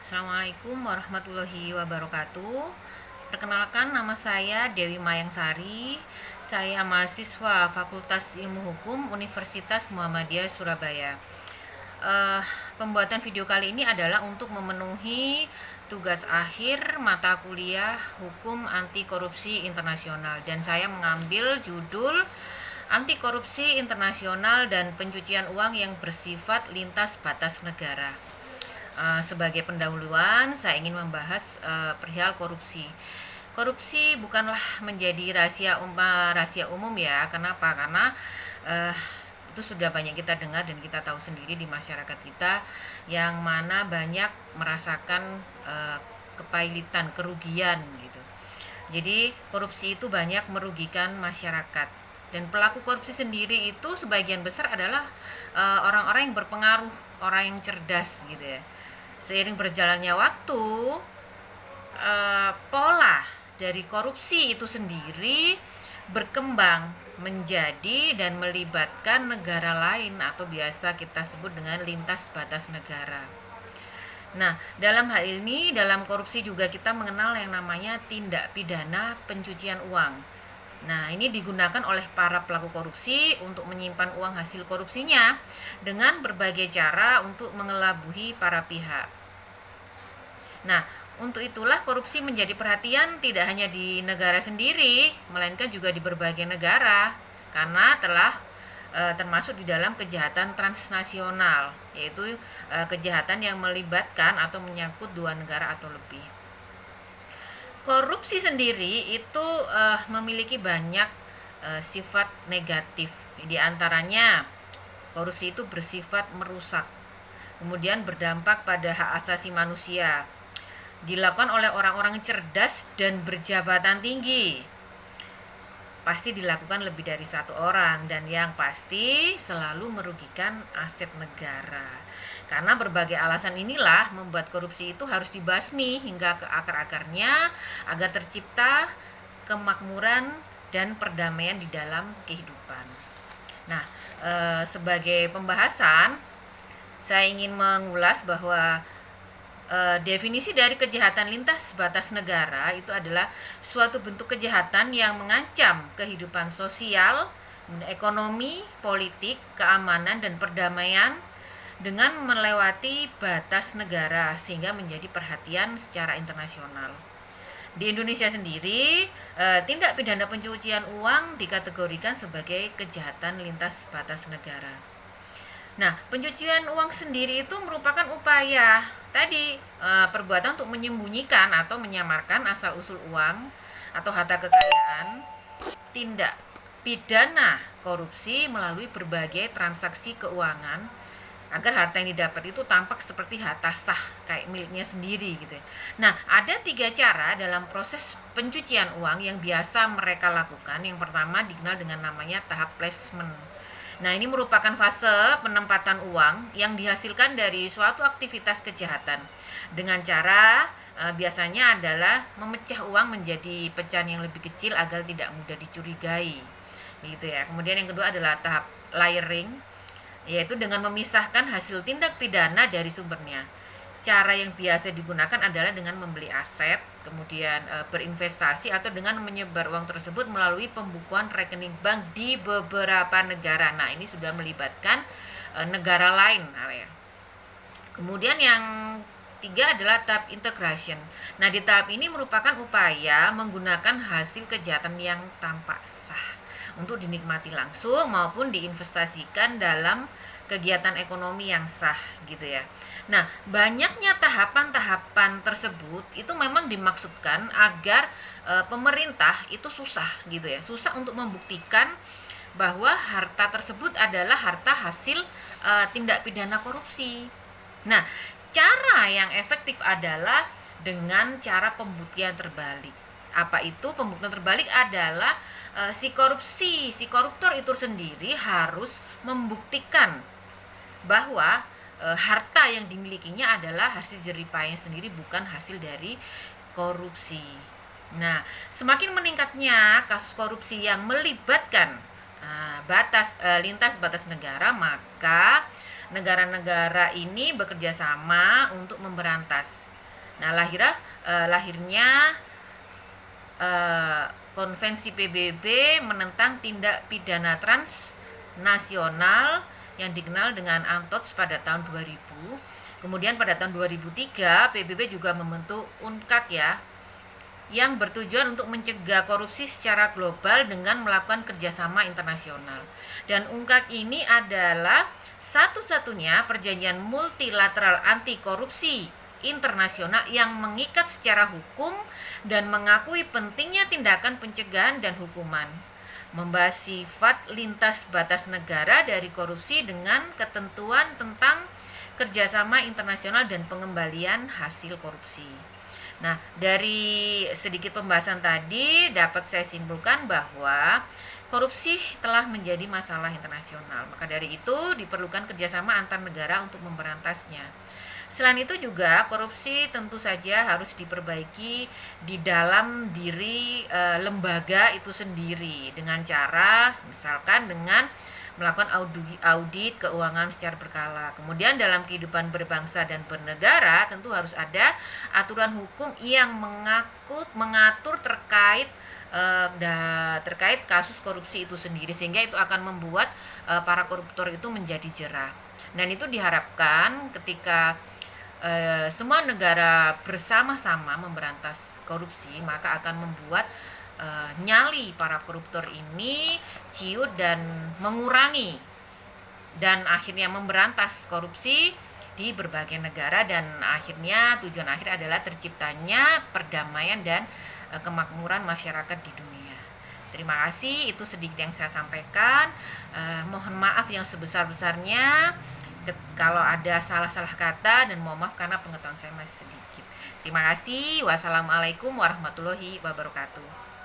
Assalamualaikum warahmatullahi wabarakatuh. Perkenalkan, nama saya Dewi Mayangsari. Saya mahasiswa Fakultas Ilmu Hukum Universitas Muhammadiyah Surabaya. Pembuatan video kali ini adalah untuk memenuhi tugas akhir mata kuliah Hukum Anti Korupsi Internasional, dan saya mengambil judul Anti Korupsi Internasional dan Pencucian Uang yang Bersifat Lintas Batas Negara. Sebagai pendahuluan, saya ingin membahas perihal korupsi. Korupsi bukanlah menjadi rahasia umum ya. Kenapa? Karena itu sudah banyak kita dengar dan kita tahu sendiri di masyarakat kita, yang mana banyak merasakan kepailitan, kerugian gitu. Jadi korupsi itu banyak merugikan masyarakat, dan pelaku korupsi sendiri itu sebagian besar adalah orang-orang yang berpengaruh, orang yang cerdas gitu ya. Seiring berjalannya waktu, pola dari korupsi itu sendiri berkembang menjadi dan melibatkan negara lain, atau biasa kita sebut dengan lintas batas negara. Nah, dalam hal ini, dalam korupsi juga kita mengenal yang namanya tindak pidana pencucian uang. Nah, ini digunakan oleh para pelaku korupsi untuk menyimpan uang hasil korupsinya dengan berbagai cara untuk mengelabuhi para pihak. Nah, untuk itulah korupsi menjadi perhatian tidak hanya di negara sendiri, melainkan juga di berbagai negara, karena telah termasuk di dalam kejahatan transnasional, yaitu kejahatan yang melibatkan atau menyangkut dua negara atau lebih. Korupsi sendiri itu memiliki banyak sifat negatif. Di antaranya, korupsi itu bersifat merusak, kemudian berdampak pada hak asasi manusia, dilakukan oleh orang-orang cerdas dan berjabatan tinggi. Pasti dilakukan lebih dari satu orang, dan yang pasti selalu merugikan aset negara. Karena berbagai alasan inilah membuat korupsi itu harus dibasmi hingga ke akar-akarnya, agar tercipta kemakmuran dan perdamaian di dalam kehidupan. Nah, sebagai pembahasan, saya ingin mengulas bahwa definisi dari kejahatan lintas batas negara itu adalah suatu bentuk kejahatan yang mengancam kehidupan sosial, ekonomi, politik, keamanan, dan perdamaian dengan melewati batas negara sehingga menjadi perhatian secara internasional. Di Indonesia sendiri, tindak pidana pencucian uang dikategorikan sebagai kejahatan lintas batas negara. Nah, pencucian uang sendiri itu merupakan upaya tadi, perbuatan untuk menyembunyikan atau menyamarkan asal-usul uang atau harta kekayaan. Tindak pidana korupsi melalui berbagai transaksi keuangan agar harta yang didapat itu tampak seperti harta sah, kayak miliknya sendiri gitu ya. Nah, ada 3 cara dalam proses pencucian uang yang biasa mereka lakukan. Yang pertama dikenal dengan namanya tahap placement. Nah, ini merupakan fase penempatan uang yang dihasilkan dari suatu aktivitas kejahatan dengan cara biasanya adalah memecah uang menjadi pecahan yang lebih kecil agar tidak mudah dicurigai, gitu ya. Kemudian yang kedua adalah tahap layering, yaitu dengan memisahkan hasil tindak pidana dari sumbernya. Cara yang biasa digunakan adalah dengan membeli aset, kemudian berinvestasi, atau dengan menyebar uang tersebut melalui pembukuan rekening bank di beberapa negara. Nah, ini sudah melibatkan negara lain. Kemudian yang 3 adalah tahap integration. Nah, di tahap ini merupakan upaya menggunakan hasil kejahatan yang tampak sah untuk dinikmati langsung maupun diinvestasikan dalam kegiatan ekonomi yang sah, gitu ya. Nah, banyaknya tahapan-tahapan tersebut itu memang dimaksudkan agar pemerintah itu susah, gitu ya, susah untuk membuktikan bahwa harta tersebut adalah harta hasil tindak pidana korupsi. Nah, cara yang efektif adalah dengan cara pembuktian terbalik. Apa itu pembuktian terbalik? Adalah si koruptor itu sendiri harus membuktikan bahwa harta yang dimilikinya adalah hasil jeripayanya sendiri, bukan hasil dari korupsi. Nah, semakin meningkatnya kasus korupsi yang melibatkan lintas batas negara, maka negara-negara ini bekerja sama untuk memberantas Nah, lahirnya Konvensi PBB menentang tindak pidana transnasional yang dikenal dengan ANTOTS pada tahun 2000. Kemudian pada tahun 2003 PBB juga membentuk UNCAC ya, yang bertujuan untuk mencegah korupsi secara global dengan melakukan kerjasama internasional. Dan UNCAC ini adalah satu-satunya perjanjian multilateral anti korupsi internasional yang mengikat secara hukum dan mengakui pentingnya tindakan pencegahan dan hukuman, membahas sifat lintas batas negara dari korupsi dengan ketentuan tentang kerjasama internasional dan pengembalian hasil korupsi. Nah, dari sedikit pembahasan tadi dapat saya simpulkan bahwa korupsi telah menjadi masalah internasional. Maka dari itu diperlukan kerjasama antar negara untuk memberantasnya. Selain itu juga korupsi tentu saja harus diperbaiki di dalam diri lembaga itu sendiri dengan cara misalkan dengan melakukan audit keuangan secara berkala. Kemudian dalam kehidupan berbangsa dan bernegara tentu harus ada aturan hukum yang mengatur terkait kasus korupsi itu sendiri, sehingga itu akan membuat para koruptor itu menjadi jerah. Dan itu diharapkan ketika semua negara bersama-sama memberantas korupsi, maka akan membuat nyali para koruptor ini ciut dan mengurangi dan akhirnya memberantas korupsi di berbagai negara, dan akhirnya tujuan akhir adalah terciptanya perdamaian dan kemakmuran masyarakat di dunia. Terima kasih, itu sedikit yang saya sampaikan. Mohon maaf yang sebesar-besarnya kalau ada salah-salah kata, dan mohon maaf karena pengetahuan saya masih sedikit. Terima kasih. Wassalamualaikum warahmatullahi wabarakatuh.